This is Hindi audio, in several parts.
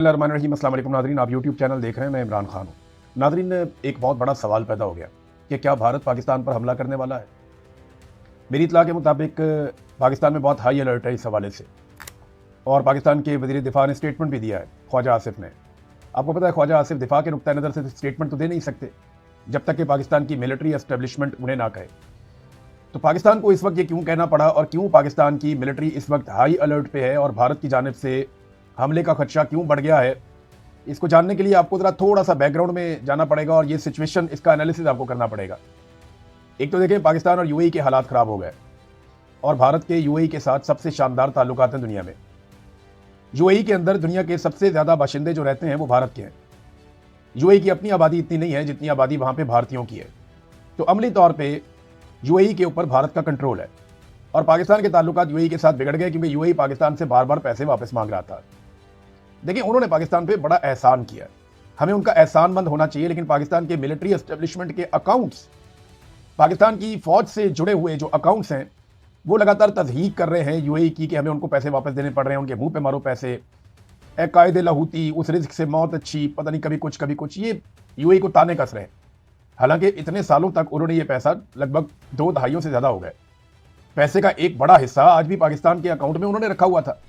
बिस्मिल्लाहिर्रहमानिर्रहीम। अस्सलाम वालेकुम नाज़रीन, आप यूट्यूब चैनल देख रहे हैं, मैं इमरान खान हूँ। नाज़रीन, एक बहुत बड़ा सवाल पैदा हो गया कि क्या भारत पाकिस्तान पर हमला करने वाला है। मेरी इत्तला के मुताबिक पाकिस्तान में बहुत हाई अलर्ट है इस हवाले से, और पाकिस्तान के वज़ीर दिफा ने स्टेटमेंट भी दिया है, ख्वाजा आसिफ ने। आपको पता है ख्वाजा आसिफ दिफा के नुक्ता नज़र से स्टेटमेंट तो दे नहीं सकते जब तक कि पाकिस्तान की मिलिट्री एस्टेब्लिशमेंट उन्हें ना कहे। तो पाकिस्तान को इस वक्त ये क्यों कहना पड़ा और क्यों पाकिस्तान की मिलिट्री इस वक्त हाई अलर्ट पे है और भारत की जानिब से हमले का खदशा क्यों बढ़ गया है, इसको जानने के लिए आपको ज़रा थोड़ा सा बैकग्राउंड में जाना पड़ेगा और ये सिचुएशन, इसका एनालिसिस आपको करना पड़ेगा। एक तो देखें, पाकिस्तान और यूएई के हालात ख़राब हो गए और भारत के यूएई के साथ सबसे शानदार ताल्लुकात हैं दुनिया में। यूएई के अंदर दुनिया के सबसे ज़्यादा बाशिंदे जो रहते हैं वो भारत के हैं। यूएई की अपनी आबादी इतनी नहीं है जितनी आबादी वहाँ पर भारतीयों की है, तो अमली तौर पर यूएई के ऊपर भारत का कंट्रोल है। और पाकिस्तान के ताल्लुकात यूएई के साथ बिगड़ गए क्योंकि यूएई पाकिस्तान से बार बार पैसे वापस मांग रहा था। देखिए, उन्होंने पाकिस्तान पे बड़ा एहसान किया, हमें उनका एहसानमंद होना चाहिए, लेकिन पाकिस्तान के मिलिट्री एस्टेब्लिशमेंट के अकाउंट्स, पाकिस्तान की फौज से जुड़े हुए जो अकाउंट्स हैं, वो लगातार तज़हीक कर रहे हैं यूएई की कि हमें उनको पैसे वापस देने पड़ रहे हैं, उनके मुंह पे मारो पैसे, ए कायदे लहूती, उस रिस्क से मौत अच्छी, पता नहीं कभी कुछ, ये यूएई को ताने कस रहे हैं। हालांकि इतने सालों तक उन्होंने ये पैसा, लगभग 2 दहाइयों से ज़्यादा हो गए, पैसे का एक बड़ा हिस्सा आज भी पाकिस्तान के अकाउंट में उन्होंने रखा हुआ था।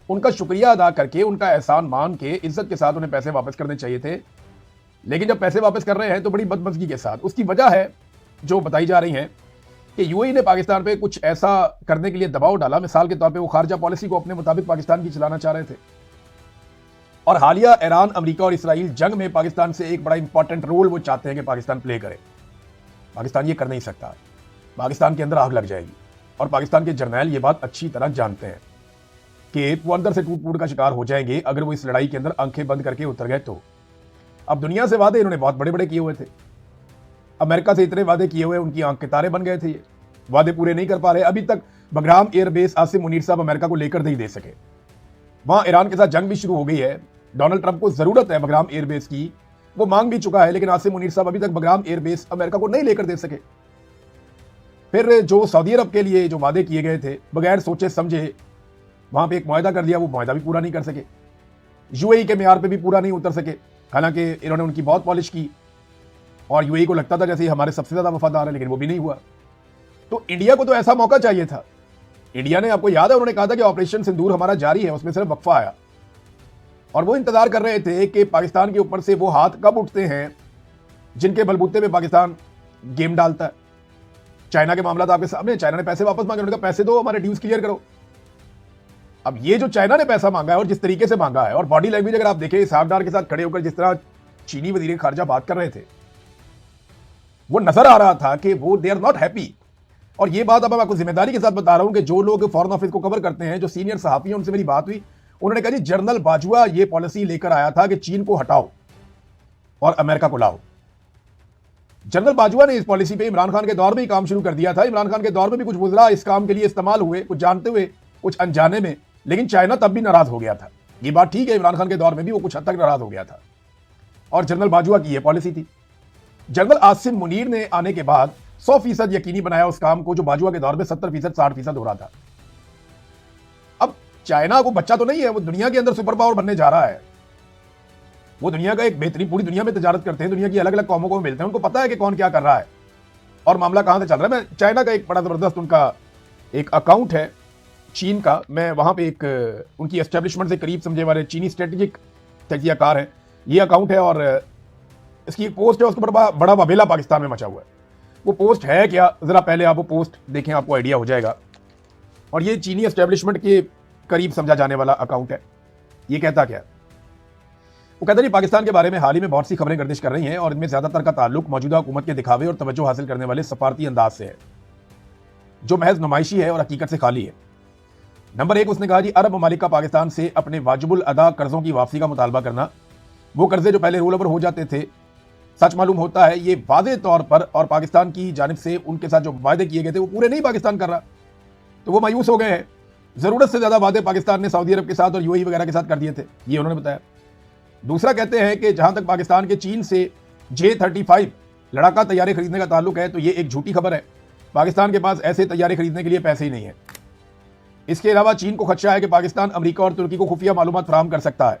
उनका शुक्रिया अदा करके, उनका एहसान मान के, इज्जत के साथ उन्हें पैसे वापस करने चाहिए थे, लेकिन जब पैसे वापस कर रहे हैं तो बड़ी बदमज़गी के साथ। उसकी वजह है जो बताई जा रही है कि यूएई ने पाकिस्तान पे कुछ ऐसा करने के लिए दबाव डाला। मिसाल के तौर पे वो खारजा पॉलिसी को अपने मुताबिक पाकिस्तान की चलाना चाह रहे थे, और हालिया ईरान, अमेरिका और इसराइल जंग में पाकिस्तान से एक बड़ा इंपॉर्टेंट रोल वो चाहते हैं कि पाकिस्तान प्ले करे। पाकिस्तान ये कर नहीं सकता, पाकिस्तान के अंदर आग लग जाएगी, और पाकिस्तान के जर्नैल ये बात अच्छी तरह जानते हैं कि वो अंदर से टूट का शिकार हो जाएंगे अगर वो इस लड़ाई के अंदर आंखें बंद करके उतर गए तो। अब दुनिया से वादे इन्होंने बहुत बड़े बड़े किए हुए थे, अमेरिका से इतने वादे किए हुए, उनकी आंख के तारे बन गए थे, ये वादे पूरे नहीं कर पा रहे। अभी तक बगराम एयरबेस आसिम मुनीर साहब अमेरिका को लेकर नहीं दे सके। वहां ईरान के साथ जंग भी शुरू हो गई है, डोनाल्ड ट्रंप को जरूरत है बगराम एयरबेस की, वो मांग भी चुका है, लेकिन आसिम मुनीर साहब अभी तक बगराम एयरबेस अमेरिका को नहीं लेकर दे सके। फिर जो सऊदी अरब के लिए जो वादे किए गए थे, बगैर सोचे समझे वहां पे एक मुआहदा कर दिया, वो मुआहदा भी पूरा नहीं कर सके, यूएई के मेयार पे भी पूरा नहीं उतर सके। हालांकि इन्होंने उनकी बहुत पॉलिश की और यूएई को लगता था जैसे ही हमारे सबसे ज्यादा वफादार है, लेकिन वो भी नहीं हुआ। तो इंडिया को तो ऐसा मौका चाहिए था। इंडिया ने, आपको याद है, उन्होंने कहा था कि ऑपरेशन सिंदूर हमारा जारी है, उसमें सिर्फ वक्फा आया, और वो इंतजार कर रहे थे कि पाकिस्तान के ऊपर से वो हाथ कब उठते हैं जिनके बलबूते पे पाकिस्तान गेम डालता है। चाइना के मामला तो आपके सामने, चाइना ने पैसे वापस मांगे, उन्होंने कहा पैसे दो, हमारे ड्यूज क्लियर करो। अब ये जो चाइना ने पैसा मांगा है और जिस तरीके से मांगा है, और बॉडी लैंग्वेज अगर आप देखें, साफदार के साथ खड़े होकर जिस तरह चीनी वजीर खारजा बात कर रहे थे, वो नजर आ रहा था कि वो दे आर नॉट हैप्पी। और ये बात अब मैं आपको जिम्मेदारी के साथ बता रहा हूं कि जो लोग फॉरेन ऑफिस को कवर करते हैं, जो सीनियर सहाफी हैं, उनसे मेरी बात हुई, उन्होंने कहा जी जनरल बाजवा ये पॉलिसी लेकर आया था कि चीन को हटाओ और अमेरिका को लाओ। जनरल बाजवा ने इस पॉलिसी पे इमरान खान के दौर में ही काम शुरू कर दिया था। इमरान खान के दौर में भी कुछ वज़रा इस काम के लिए इस्तेमाल हुए, कुछ जानते हुए, कुछ अनजाने में, लेकिन चाइना तब भी नाराज हो गया था। ये बात ठीक है, इमरान खान के दौर में भी वो कुछ हद तक नाराज हो गया था, और जनरल बाजवा की ये पॉलिसी थी। जनरल आसिम मुनीर ने आने के बाद 100% यकीनी बनाया उस काम को जो बाजवा के दौर में 70%, 60% हो रहा था। अब चाइना को बच्चा तो नहीं है, वो दुनिया के अंदर सुपर पावर बनने जा रहा है। वो दुनिया का एक बेहतरीन, पूरी दुनिया में तजारत करते हैं, दुनिया की अलग अलग कौमों को मिलते हैं, उनको पता है कि कौन क्या कर रहा है और मामला कहां से चल रहा है। मैं चाइना का एक बड़ा जबरदस्त उनका एक अकाउंट है चीन का, मैं वहां पे एक उनकी एस्टेब्लिशमेंट से करीब समझे वाले चीनी स्ट्रेटेजिक तजियाकार हैं, ये अकाउंट है, और इसकी एक पोस्ट है, उसके ऊपर बड़ा वबेला पाकिस्तान में मचा हुआ है। वो पोस्ट है क्या, जरा पहले आप वो पोस्ट देखें, आपको आइडिया हो जाएगा। और ये चीनी एस्टेब्लिशमेंट के करीब समझा जाने वाला अकाउंट है। ये कहता क्या, वो कहता है पाकिस्तान के बारे में हाल ही में बहुत सी खबरें गर्दिश कर रही हैं और इनमें ज्यादातर का ताल्लुक मौजूदा हुकूमत के दिखावे और तवज्जो हासिल करने वाले सफारती अंदाज से है, जो महज नुमाइशी है और हकीकत से खाली है। नंबर 1, उसने कहा जी अरब ममालिक का पाकिस्तान से अपने वाजिबुल अदा कर्जों की वापसी का मुतालबा करना। वो कर्जे जो पहले रोल ओवर हो जाते थे, सच मालूम होता है ये वादे तौर पर, और पाकिस्तान की जानिब से उनके साथ जो वादे किए गए थे वो पूरे नहीं पाकिस्तान कर रहा, तो वो मायूस हो गए हैं। जरूरत से ज्यादा वादे पाकिस्तान ने सऊदी अरब के साथ और यूएई वगैरह के साथ कर दिए थे, ये उन्होंने बताया। दूसरा कहते हैं कि जहां तक पाकिस्तान के चीन से J-35 लड़ाका तैयारे खरीदने का ताल्लुक है, तो ये एक झूठी खबर है। पाकिस्तान के पास ऐसे तैयारे खरीदने के लिए पैसे ही नहीं है। इसके अलावा चीन को खदशा है कि पाकिस्तान अमेरिका और तुर्की को खुफिया मालूमात फराहम कर सकता है।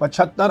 75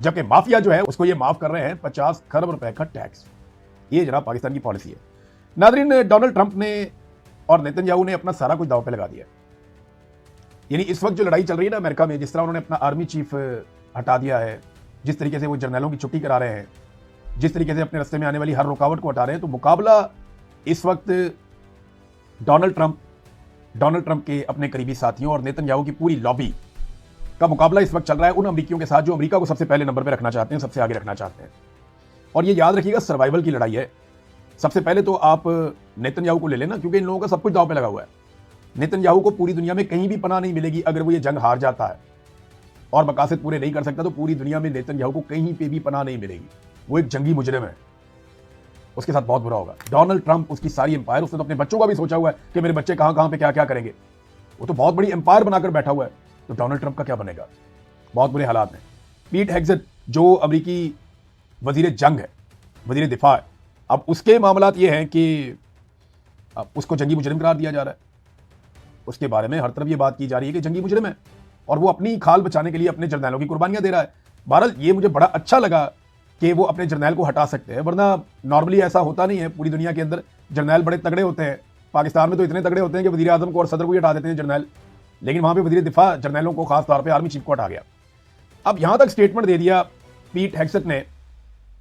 जबकि माफिया जो है उसको ये माफ कर रहे हैं 50 खरब रुपए का टैक्स। ये जनाब पाकिस्तान की पॉलिसी है। नादरीन, डोनाल्ड ट्रंप ने और नेतन्याहू ने अपना सारा कुछ दांव पे लगा दिया। यानी इस वक्त जो लड़ाई चल रही है ना अमेरिका में, जिस तरह उन्होंने अपना आर्मी चीफ हटा दिया है, जिस तरीके से वो जर्नैलों की छुट्टी करा रहे हैं, जिस तरीके से अपने रास्ते में आने वाली हर रुकावट को हटा रहे हैं, तो मुकाबला इस वक्त डोनाल्ड ट्रंप के अपने करीबी साथियों और नेतन्याहू की पूरी लॉबी का मुकाबला इस वक्त चल रहा है उन अमरीकियों के साथ जो अमेरिका को सबसे पहले नंबर पर रखना चाहते हैं, सबसे आगे रखना चाहते हैं। और ये याद रखिएगा, सर्वाइवल की लड़ाई है। सबसे पहले तो आप नेतन्याहू को ले लेना, क्योंकि इन लोगों का सब कुछ दांव पे लगा हुआ है। नेतन्याहू को पूरी दुनिया में कहीं भी पनाह नहीं मिलेगी अगर वो ये जंग हार जाता है और मकासद पूरे नहीं कर सकता, तो पूरी दुनिया में नेतन्याहू को कहीं पे भी पनाह नहीं मिलेगी। वो एक जंगी मुजरिम है, उसके साथ बहुत बुरा होगा। डोनाल्ड ट्रंप, उसकी सारी एम्पायर, उसने तो अपने बच्चों का भी सोचा हुआ है कि मेरे बच्चे कहां कहां पे क्या क्या करेंगे। वो तो बहुत बड़ी एम्पायर बनाकर बैठा हुआ है, तो डोनाल्ड ट्रंप का क्या बनेगा? बहुत बुरे हालात में। पीट हेग्सेट जो अमरीकी वजीर जंग है, वजीर दिफा है, अब उसके मामलात ये हैं कि अब उसको जंगी मुजरिम करार दिया जा रहा है। उसके बारे में हर तरफ ये बात की जा रही है कि जंगी मुजरिम है और वो अपनी खाल बचाने के लिए अपने जर्नैलों की कुर्बानियां दे रहा है। बहरहाल ये मुझे बड़ा अच्छा लगा कि वो अपने जर्नैल को हटा सकते हैं, वरना नॉर्मली ऐसा होता नहीं है। पूरी दुनिया के अंदर जर्नैल बड़े तगड़े होते हैं। पाकिस्तान में तो इतने तगड़े होते हैं कि वजीर आजम को और सदर को ही हटा देते हैं जर्नैल, लेकिन वहां पर वजीर दिफा जर्नैलों को खास तौर पर आर्मी चीफ को हटा गया। अब यहां तक स्टेटमेंट दे दिया पीट हेग्सेट ने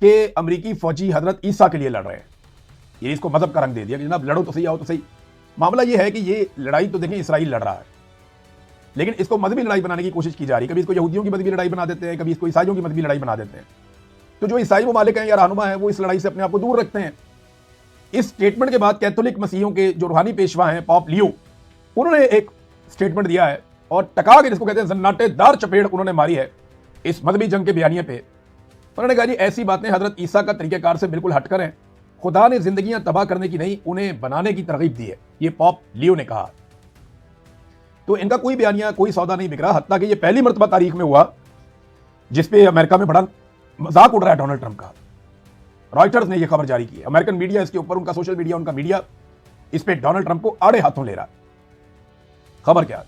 कि अमरीकी फौजी हजरत ईसा के लिए लड़ रहे हैं। ये इसको मजहब का रंग दे दिया कि जनाब लड़ो तो सही, आओ तो सही। मामला ये है कि ये लड़ाई तो देखें इसराइल लड़ रहा है, लेकिन इसको मजहबी लड़ाई बनाने की कोशिश की जा रही है। कभी इसको यहूदियों की मजहबी लड़ाई बना देते हैं, कभी इसको ईसाइयों की मजहबी लड़ाई बना देते हैं। तो जो ईसाई ममालिक हैं या रहनुमा हैं, वो इस लड़ाई से अपने आप को दूर रखते हैं। इस स्टेटमेंट के बाद कैथोलिक मसीहियों के जो रूहानी पेशवा हैं, पॉप लियो, उन्होंने एक स्टेटमेंट दिया है और टका के, जिसको कहते हैं सन्नाटेदार चपेड़ उन्होंने मारी है इस मजहबी जंग के बयानिए पे। उन्होंने कहा जी ऐसी बातें हजरत ईसा का तरीक़ेकार से बिल्कुल हटकर हैं। खुदा ने जिंदगियां तबाह करने की नहीं, उन्हें बनाने की तरगीब दी है, ये पॉप लियो ने कहा। तो इनका कोई बयानिया, कोई सौदा नहीं बिक रहा। हत्ता कि ये पहली मर्तबा तारीख में हुआ जिसपे अमेरिका में बड़ा मजाक उड़ रहा है डोनाल्ड ट्रंप का। रॉयटर्स ने यह खबर जारी की, अमेरिकन मीडिया इसके ऊपर, उनका सोशल मीडिया, उनका मीडिया इस पे डोनाल्ड ट्रंप को आड़े हाथों ले रहा है। खबर क्या है?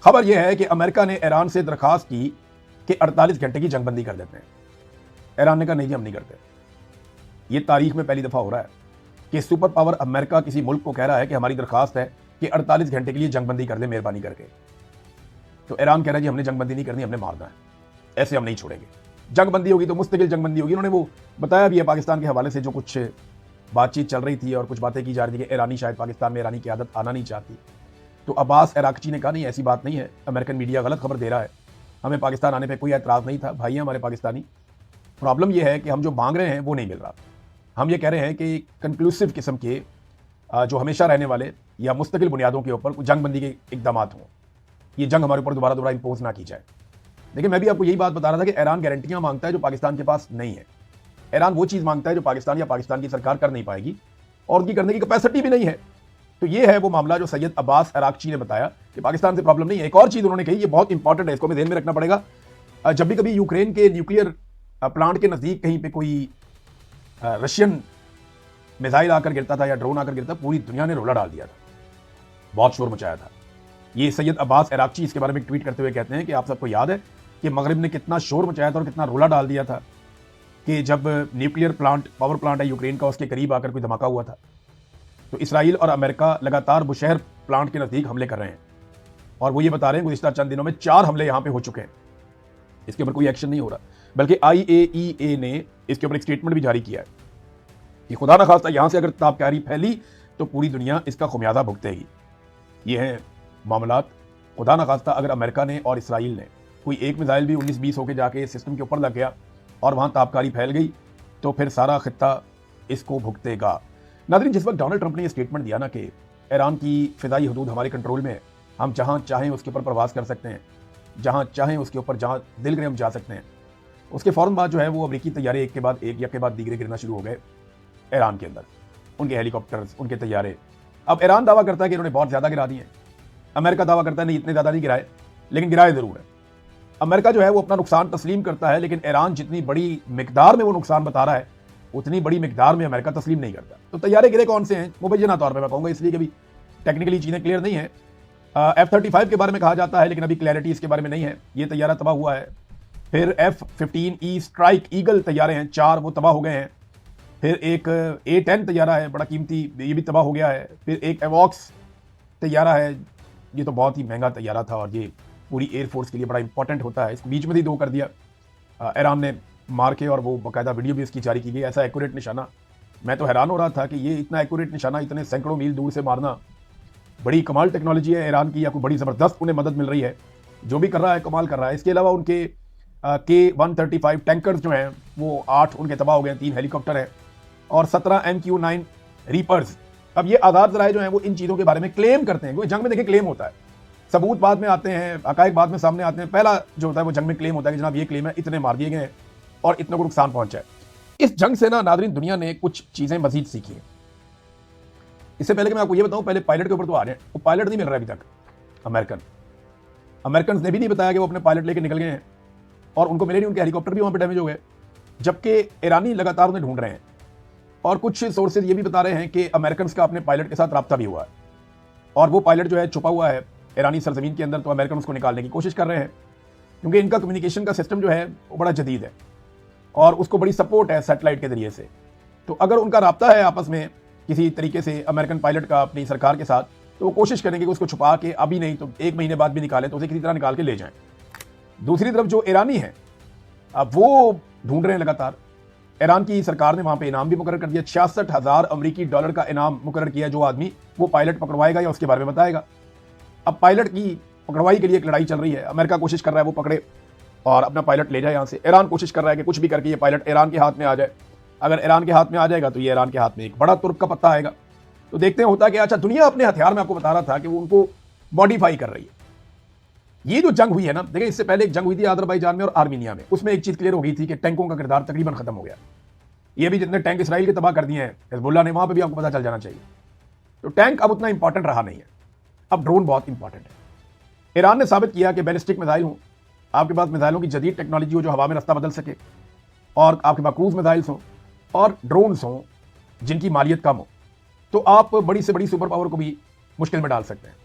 खबर यह है कि अमेरिका ने ईरान से दरखास्त की कि 48 घंटे की जंगबंदी कर देते हैं। ईरान ने कहा नहीं जी हम नहीं करते। यह तारीख में पहली दफा हो रहा है कि सुपर पावर अमेरिका किसी मुल्क को कह रहा है कि हमारी दरखास्त है कि 48 घंटे के लिए जंगबंदी कर दे मेहरबानी करके। तो ईरान कह रहा है जी हमने जंगबंदी नहीं करनी, हमने मारना है, ऐसे हम नहीं छोड़ेंगे। जंगबंदी होगी तो मुस्तकिल जंगबंदी होगी। उन्होंने वो बताया भी है पाकिस्तान के हवाले से जो कुछ बातचीत चल रही थी और कुछ बातें की जा रही थी कि ईरानी शायद पाकिस्तान में ईरानी क़यादत आना नहीं चाहती। तो अब्बास इराक़ची ने कहा नहीं ऐसी बात नहीं है, अमेरिकन मीडिया गलत खबर दे रहा है, हमें पाकिस्तान आने पर कोई एतराज़ नहीं था, भाई हैं हमारे पाकिस्तानी। प्रॉब्लम यह है कि हम जो मांग रहे हैं वो नहीं मिल रहा। हम ये कह रहे हैं कि कंक्लूसिव किस्म के जो हमेशा रहने वाले या मुस्तकिल बुनियादों के ऊपर जंगबंदी के इकदाम हों, ये जंग हमारे ऊपर दोबारा इंपोज ना की जाए। देखिए मैं भी आपको यही बात बता रहा था कि ईरान गारंटियां मांगता है जो पाकिस्तान के पास नहीं है। ईरान वो चीज़ मांगता है जो पाकिस्तान या पाकिस्तान की सरकार कर नहीं पाएगी और उनकी करने की कैपेसिटी भी नहीं है। तो ये है वो मामला जो सैयद अब्बास इराक़ची ने बताया कि पाकिस्तान से प्रॉब्लम नहीं है। एक और चीज़ उन्होंने कही, ये बहुत इंपॉर्टेंट है, इसको हमें ध्यान में रखना पड़ेगा। जब भी कभी यूक्रेन के न्यूक्लियर प्लांट के नज़दीक कहीं पे कोई रशियन मिसाइल आकर गिरता था या ड्रोन आकर गिरता, पूरी दुनिया ने रोला डाल दिया था, बहुत शोर मचाया था। ये सैयद अब्बास इराक़ची इसके बारे में ट्वीट करते हुए कहते हैं कि आप सबको याद है कि मगरिब ने कितना शोर मचाया था और कितना रोला डाल दिया था कि जब न्यूक्लियर प्लांट, पावर प्लांट है यूक्रेन का, उसके करीब आकर कोई धमाका हुआ था। तो इसराइल और अमेरिका लगातार बुशहर प्लांट के नज़दीक हमले कर रहे हैं और वो ये बता रहे हैं गुज़िश्ता चंद दिनों में 4 हमले यहाँ पे हो चुके हैं। इसके ऊपर कोई एक्शन नहीं हो रहा, बल्कि IAEA ने इसके ऊपर एक स्टेटमेंट भी जारी किया है कि खुदा न खास्ता यहाँ से अगर ताबकारी फैली तो पूरी दुनिया इसका खुमियाजा भुगतेगी। ये हैं मामलात। खुदा न खास्ता अगर अमेरिका ने और इसराइल ने कोई एक मिसाइल भी 19-20 होकर जाके सिस्टम के ऊपर लग गया और वहाँ ताबकारी फैल गई तो फिर सारा खित्ता इसको भुगतेगा। नाज़रीन, जिस वक्त डोनाल्ड ट्रंप ने ये स्टेटमेंट दिया ना कि ईरान की फ़िज़ाई हदूद हमारे कंट्रोल में है, हम जहाँ चाहें उसके ऊपर प्रवास कर सकते हैं, जहाँ चाहें उसके ऊपर जहाँ दिल करे हम जा सकते हैं, उसके फ़ौरन बाद जो है वो अमरीकी तैयारे एक के बाद एक, यक के बाद दीगरे गिरना शुरू हो गए ईरान के अंदर, उनके हेलीकॉप्टर्स, उनके तैयारे। अब ईरान दावा करता है कि इन्होंने बहुत ज़्यादा गिरा दिए, अमेरिका दावा करता है नहीं इतने ज़्यादा नहीं गिराए, लेकिन गिराए ज़रूर है। अमेरिका जो है वो अपना नुकसान तस्लीम करता है, लेकिन ईरान जितनी बड़ी मिकदार में वो नुकसान बता रहा है उतनी बड़ी मिकदार में अमेरिका तस्लीम नहीं करता। तो तैयारे गिरे कौन से हैं मुबैना तौर पर मैं कहूँगा, इसलिए कि अभी टेक्निकली चीज़ें क्लियर नहीं है। F-35 के बारे में कहा जाता है, लेकिन अभी क्लैरिटी इसके बारे में नहीं है। ये तैयारा तबाह हुआ है। फिर F-15E स्ट्राइक ईगल तैयारे हैं 4, वो तबाह हो गए हैं। फिर एक A-10 तैयारा है बड़ा कीमती, ये भी तबाह हो गया है। फिर एक एवॉक्स तैयारा है, ये तो बहुत ही महंगा तैयारा था और ये पूरी एयरफोर्स के लिए बड़ा इंपॉर्टेंट होता है, इसको बीच में ही 2 कर दिया ईरान ने मार के, और वो बाकायदा वीडियो भी इसकी जारी की गई। ऐसा एक्यूरेट निशाना, मैं तो हैरान हो रहा था कि ये इतना एक्यूरेट निशाना इतने सैकड़ों मील दूर से मारना बड़ी कमाल टेक्नोलॉजी है ईरान की, या कोई बड़ी ज़बरदस्त उन्हें मदद मिल रही है। जो भी कर रहा है कमाल कर रहा है। इसके अलावा उनके K-135 टैंकर्स जो हैं वो 8 उनके तबाह हो गए, 3 हेलीकॉप्टर हैं और 17 MQ-9 रीपर्स। अब ये आज़ाद ज़राए जो हैं वो इन चीज़ों के बारे में क्लेम करते हैं, क्योंकि जंग में देखिए क्लेम होता है, सबूत बाद में आते हैं, हक़ाइक़ बाद में सामने आते हैं। पहला जो होता है वो जंग में क्लेम होता है कि जनाब ये क्लेम है, इतने मार दिए गए हैं और इतना को नुकसान पहुंचा है। इस जंग से ना नाज़रीन दुनिया ने कुछ चीज़ें मजीद सीखी हैं। इससे पहले कि मैं आपको ये बताऊं, पहले पायलट के ऊपर तो आ रहे हैं, वो पायलट नहीं मिल रहा अभी तक। अमेरिकन ने भी नहीं बताया कि वो अपने पायलट लेके निकल गए हैं और उनको मिले नहीं, उनके हेलीकॉप्टर भी वहाँ पे डैमेज हो गए, जबकि ईरानी लगातार उन्हें ढूंढ रहे हैं। और कुछ सोर्सेज ये भी बता रहे हैं कि अमेरिकन का अपने पायलट के साथ रब्ता भी हुआ है और वो पायलट जो है छुपा हुआ है ईरानी सरजमीन के अंदर, तो अमेरिकन उसको निकालने की कोशिश कर रहे हैं, क्योंकि इनका कम्युनिकेशन का सिस्टम जो है वो बड़ा जदीद है और उसको बड़ी सपोर्ट है सैटेलाइट के जरिए से। तो अगर उनका रब्ता है आपस में किसी तरीके से अमेरिकन पायलट का अपनी सरकार के साथ, तो वो कोशिश करेंगे कि उसको छुपा के अभी नहीं तो 1 महीने बाद भी निकालें, तो उसे किसी तरह निकाल के ले जाएं। दूसरी तरफ जो ईरानी है अब वो ढूंढ रहे हैं लगातार। ईरान की सरकार ने वहाँ पे इनाम भी मुकर्रर कर दिया, 66,000 अमरीकी डॉलर का इनाम मुकर्रर किया जो आदमी वो पायलट पकड़वाएगा या उसके बारे में बताएगा। अब पायलट की पकड़वाई के लिए एक लड़ाई चल रही है, अमेरिका कोशिश कर रहा है वो पकड़े और अपना पायलट ले जाए यहाँ से। ईरान कोशिश कर रहा है कि कुछ भी करके ये पायलट ईरान के हाथ में आ जाए। अगर ईरान के हाथ में आ जाएगा तो ये ईरान के हाथ में एक बड़ा तुर्क का पत्ता आएगा। तो देखते हैं होता क्या। अच्छा, दुनिया अपने हथियार में आपको बता रहा था कि वो उनको मॉडिफाई कर रही है। ये जो जंग हुई है ना, देखिए इससे पहले एक जंग हुई थी अजरबैजान में और आर्मीनिया में, उसमें एक चीज क्लियर हो गई थी कि टैंकों का किरदार तकरीबन खत्म हो गया। ये भी जितने टैंक इसराइल के तबाह कर दिए हैं हिजबुल्लाह ने, वहां पर भी आपको पता चल जाना चाहिए। तो टैंक अब उतना इंपॉर्टेंट रहा नहीं है, अब ड्रोन बहुत इंपॉर्टेंट है। ईरान ने साबित किया कि बैलिस्टिक मिसाइल हो, आपके पास मिसाइलों की जदीद टेक्नोलॉजी हो जो हवा में रास्ता बदल सके, और आपके पास क्रूज मिसाइल्स हों और ड्रोन्स हों जिनकी मालियत कम हो, तो आप बड़ी से बड़ी सुपर पावर को भी मुश्किल में डाल सकते हैं।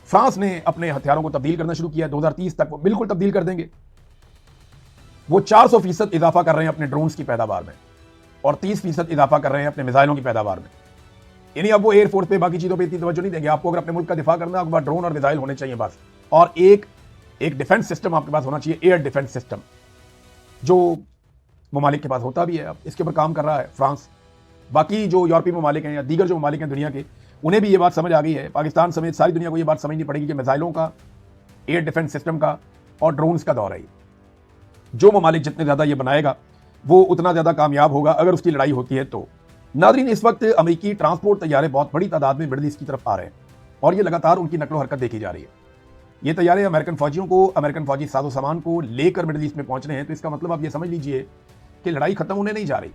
फ्रांस ने अपने हथियारों को तब्दील करना शुरू किया, 2030 तक वो बिल्कुल तब्दील कर देंगे। वो 400% इजाफा कर रहे हैं अपने ड्रोन्स की पैदावार में और 30% इजाफा कर रहे हैं अपने मिसाइलों की पैदावार में। यानी अब वो एयरफोर्स पे बाकी चीज़ों पे इतनी तवज्जो नहीं देंगे। आपको अगर अपने मुल्क का दिफा करना है, आपके पास ड्रोन और मिसाइल होने चाहिए बस, और एक डिफेंस सिस्टम आपके पास होना चाहिए, एयर डिफेंस सिस्टम, जो ममालिक के पास होता भी है। अब इसके ऊपर काम कर रहा है फ्रांस। बाकी जो यूरोपीय ममालिक हैं या दीगर जो ममालिक हैं दुनिया के, उन्हें भी ये बात समझ आ गई है। पाकिस्तान समेत सारी दुनिया को ये बात समझनी पड़ेगी कि मिसाइलों का, एयर डिफेंस सिस्टम का और ड्रोन्स का दौर है। जो ममालिक जितने ज़्यादा ये बनाएगा वो उतना ज़्यादा कामयाब होगा अगर उसकी लड़ाई होती है तो। नाज़रीन, इस वक्त अमेरिकी ट्रांसपोर्ट तैयारे बहुत बड़ी तादाद में मिडल ईस्ट की तरफ आ रहे हैं और ये लगातार उनकी नकलो हरकत देखी जा रही है। ये तैयारे अमेरिकन फौजियों को, अमेरिकन फौजी साजो सामान को लेकर मिडल ईस्ट में पहुंच रहे हैं। तो इसका मतलब आप ये समझ लीजिए कि लड़ाई खत्म होने नहीं जा रही।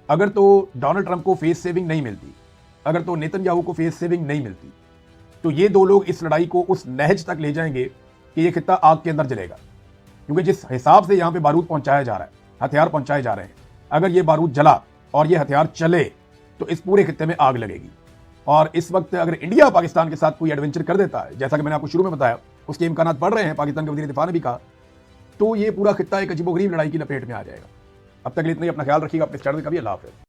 अगर तो डोनाल्ड ट्रंप को फेस सेविंग नहीं मिलती, अगर तो नेतन्याहू को फेस सेविंग नहीं मिलती, तो ये दो लोग इस लड़ाई को उस नहज तक ले जाएंगे कि ये खित्ता आग के अंदर जलेगा। क्योंकि जिस हिसाब से यहाँ पे बारूद पहुंचाया जा रहा है, हथियार पहुंचाए जा रहे हैं, अगर ये बारूद जला और ये हथियार चले तो इस पूरे खित्ते में आग लगेगी। और इस वक्त अगर इंडिया पाकिस्तान के साथ कोई एडवेंचर कर देता है, जैसा कि मैंने आपको शुरू में बताया, उसके इम्कानात बढ़ रहे हैं, पाकिस्तान के वज़ीर दिफा ने भी कहा, तो ये पूरा खित्ता एक अजीबोगरीब लड़ाई की लपेट में आ जाएगा। अब तक इतना ही, अपना ख्याल रखिएगा, अपने चैनल का भी। अल्लाह हाफ़िज़।